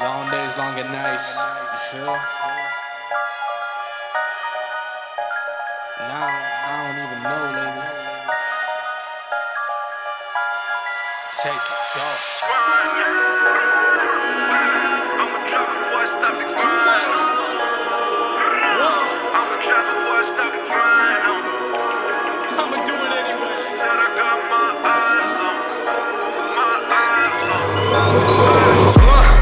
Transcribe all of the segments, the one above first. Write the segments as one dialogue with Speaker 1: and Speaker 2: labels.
Speaker 1: Long days, longer nights, you feel? Now, I don't even know, lady. Take it, go. It's too much. Whoa. I'ma do it anyway.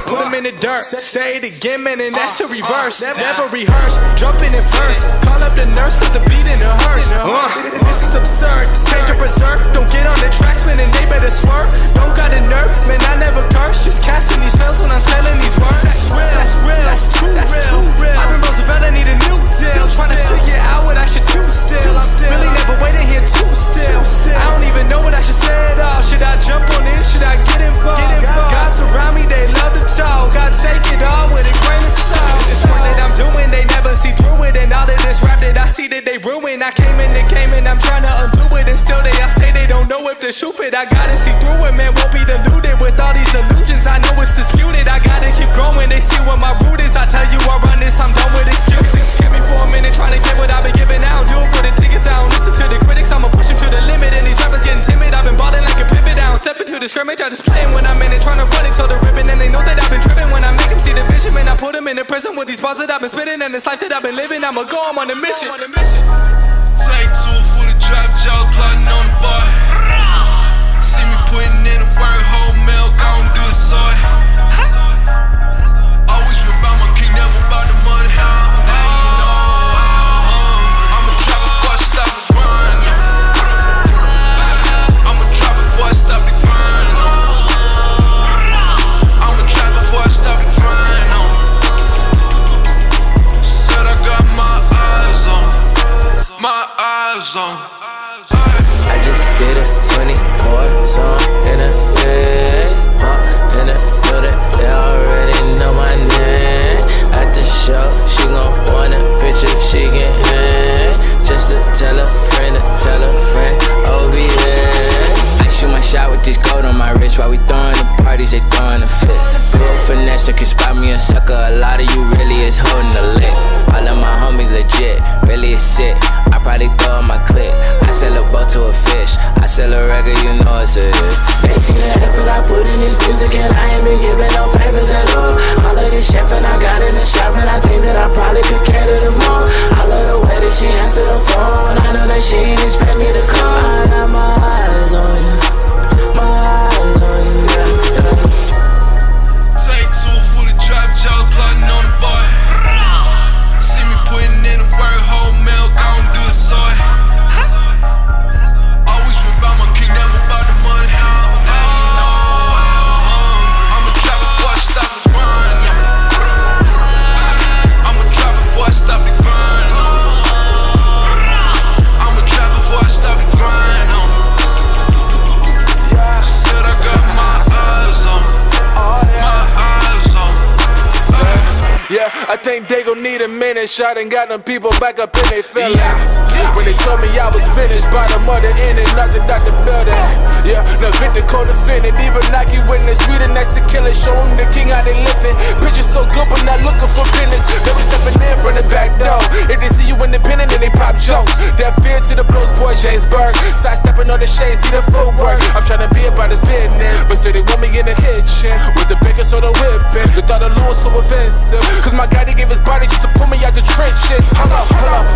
Speaker 1: Put him in the dirt, say it again, man, and that's a reverse. Never rehearse, jumping in first. Call up the nurse, put the beat in the hearse. This is absurd, take the berserk. Don't get on the tracks, man, and they better swerve. Don't got a nerve, man, I never curse. Just casting these spells when I'm spelling these words. That's real, that's too real. I've been Roosevelt, I need a new deal. Trying to figure out what I should do still. I'm really never waiting here too still. I don't even know what I should say at all. Should I jump on in? Should I get involved? God surround me, they love to talk. I take it all with a grain of salt. This work that I'm doing, they never see through it. And all of this rap that I see that they ruin. I came in the game and I'm trying to undo it. And still they all say they don't know if the shoe fit. I gotta see through it, man, won't be deluded with all these illusions. I know it's disputed, I gotta keep growing. They see what my root is. I tell you I run this, I'm done with excuses. Give me for a minute, trying to get what I've been giving. I don't do it for the tickets, I don't listen to the critics. I'ma push them to the limit. And these rappers getting timid, I've been balling like a pivot. I don't step into the scrimmage, I just play them when I'm in it. Trying to run it till the ribbon. And they know that I've been tripping when I make them see the vision. Man, I put them in the prison with these bars that I've been spitting. And this life that I've been living, I'ma go, I'm on a mission.
Speaker 2: Take two for the drop, jaw plotting on the boy. See me putting in the work, whole milk, I don't do the soy. Always been about my king, never about the money. Now you know I'ma drop before I stop the grind. I'ma drop before I stop the grind. I'ma drop before I stop the grind. Said I got my eyes on. My eyes on.
Speaker 3: I just did a 24 song in a bed, in a building, they already know my name. At the show, she gon' want a picture, she can hang. Just to tell a friend, oh be there. I shoot my shot with this gold on my wrist while we throwing the parties, they throwing a fit. Through a finesse, can spot me a sucker, a lot of you really is holding the lick. All of my homies legit, really is sick. I probably throw in my clip. I sell a boat to a fish. I sell a record, you know it's a hit. They see the effort I put in this music, and I ain't been giving no favors at all. All of this chef and I got in the shop, and I think that I probably could cater them all. I love the way that she answered the phone. I know that she ain't expect me to call. I got my eyes on you, my eyes on you, yeah.
Speaker 2: Take two for the drop, jaw plotting on the boy. See me putting in the work, whole milk, I don't do the soy. Always been about my king, never about the money. Now you know I'ma drop before I stop the grind. I'ma drop before I stop the grind. I'ma drop before I stop the grind. Said I got my eyes on. My eyes on.
Speaker 4: Yeah, I think they gon' need a minute. Shot and got them people back up in their feelings. When they told me I was finished, bottom of the inning, knocked it out the building. Yeah, the victim co-defendant, even Nike witness. We the next to kill it, show them the king how they living. Pictures so good, but not looking for business. They was stepping in from the back door. If they see you independent, then they pop jokes. That fear to the blows, boy James Burke. Side stepping on the shade, see the footwork. I'm trying to be about this business, but still they want me in the kitchen with the baking soda whipping. The thought of Lewis so offensive, cause my guy, he gave his body just to pull me out the trenches. Hold up,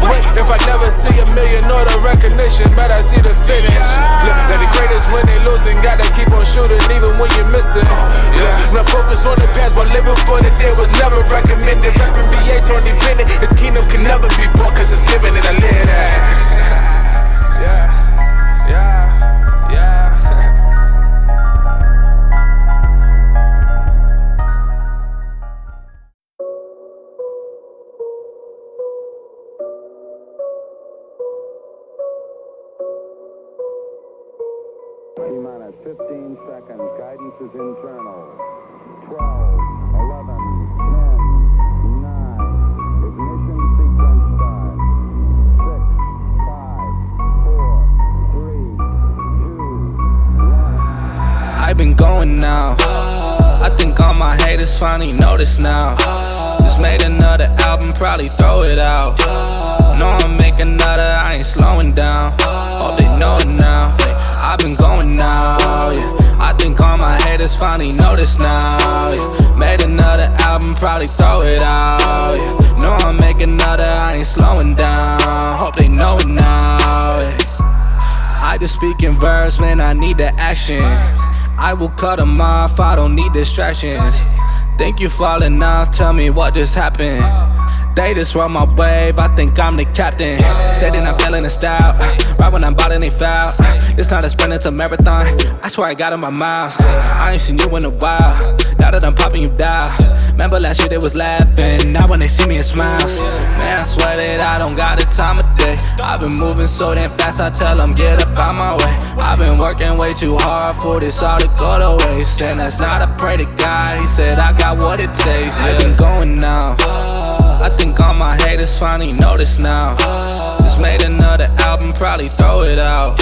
Speaker 4: wait. If I never see a million or the recognition, but I see the finish. Look, they're the greatest when they losing. Gotta keep on shooting even when you're missing. Yeah, now focus on the past while living for the day was never recommended. Reppin' VA, Tony Bennett. His kingdom can never be bought cause it's given and I live that. Yeah.
Speaker 5: T-minus 15 seconds. Guidance is internal. 12, 11, 10, 9. Ignition sequence start. 6, 5, 4, 3, 2, 1.
Speaker 1: I've been going now. I think I'm
Speaker 3: my haters finally notice now. Just made another album, probably throw it out. Know I'll make another, I ain't slowing down. Hope they know it now. I've been going now, yeah. I think all my haters finally notice now, yeah. Made another album, probably throw it out, yeah. Know I'll make another, I ain't slowing down. Hope they know it now, yeah. I just speak in verse when I need the action. I will cut them off, I don't need distractions. Think you falling now, tell me what just happened. They just run my wave, I think I'm the captain. Say that I'm feeling the style, right when I'm botting they foul. It's not a sprint, it's a marathon, I swear I got in my miles. I ain't seen you in a while, now that I'm popping you down. Remember last year they was laughing, now when they see me it smiles. Man, I swear that I don't got the time of day. I've been moving so damn fast, I tell them get up out my way. I've been working way too hard for this all to go to waste. And that's not a pray to God, he said I got what it takes. I've been going now, I think all my haters finally notice now. Just made another album, probably throw it out.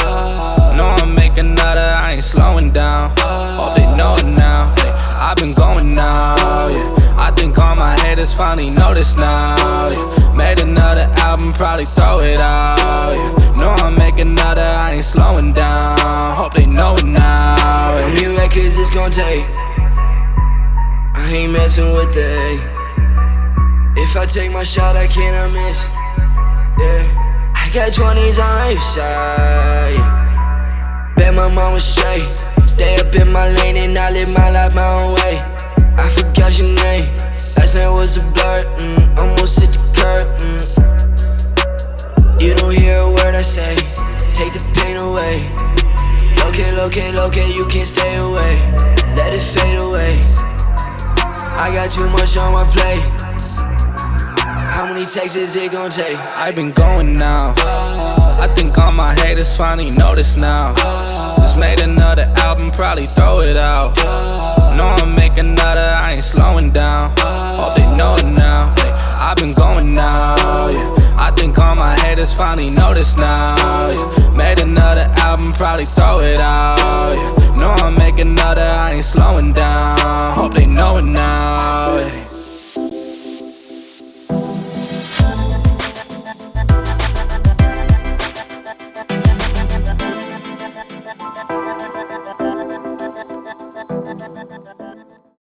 Speaker 3: Know I'm making another, I ain't slowing down. Hope they know it now. I've been going now, yeah. I think all my haters finally notice now, yeah. Made another album, probably throw it out, yeah. Know I'm making another, I ain't slowing down. Hope they know it now, yeah.
Speaker 6: How many records it's gon' take? I ain't messing with the A. If I take my shot, I cannot miss. Yeah, I got 20s on right side. Yeah. Bet my mom was straight. Stay up in my lane and I live my life my own way. I forgot your name. Last night was a blur. Almost hit the curb. You don't hear a word I say. Take the pain away. Locate, you can't stay away. Let it fade away. I got too much on my plate. How many takes is it gon' take?
Speaker 3: I've been going now, I think all my haters finally notice now. Just made another album, probably throw it out. Know I'm making another, I ain't slowing down. Hope they know it now. I've been going now, yeah. I think all my haters finally notice now, yeah. Made another album, probably throw it out, yeah. Know I'm making another, I ain't slowing down. Hope they know it now, yeah.